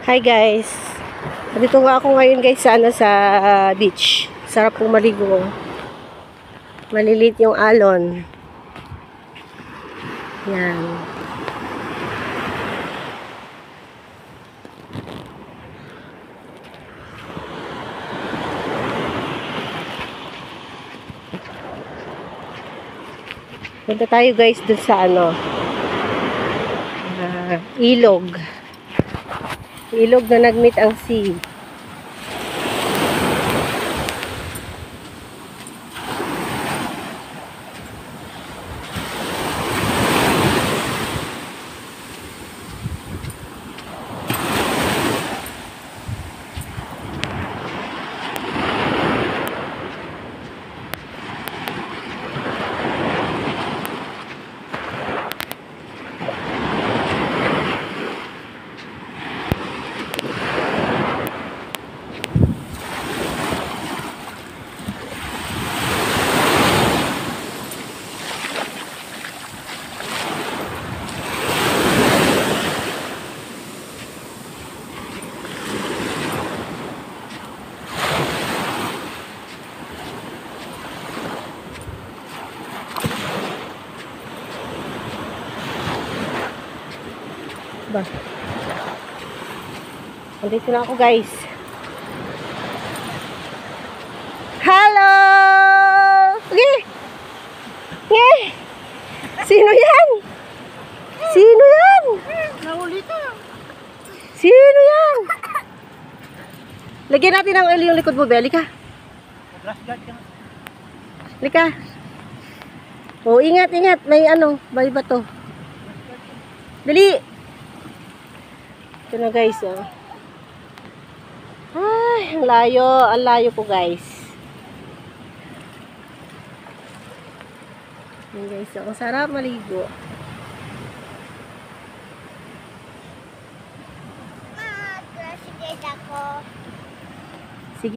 Hi guys. Dito nga ako ngayon guys sa beach. Sarap pong maligo. Malilit yung alon. Yan. Punta tayo guys dun sa ilog. Ilog na nag-meet ang sea. Ba. Andito na ako guys. Hello! Okay. Okay. Sino yan? Sino yan? Nahuli ka. Sino yan? Lagyan natin ng oil yung likod mo, Beli ka. Lika. Oh, ingat, ingat. May may bato. Dali. Ito na guys, oh. Ay, ang layo po guys. Yan guys, oh. Ang sarap maligo. Mag-graduate ako.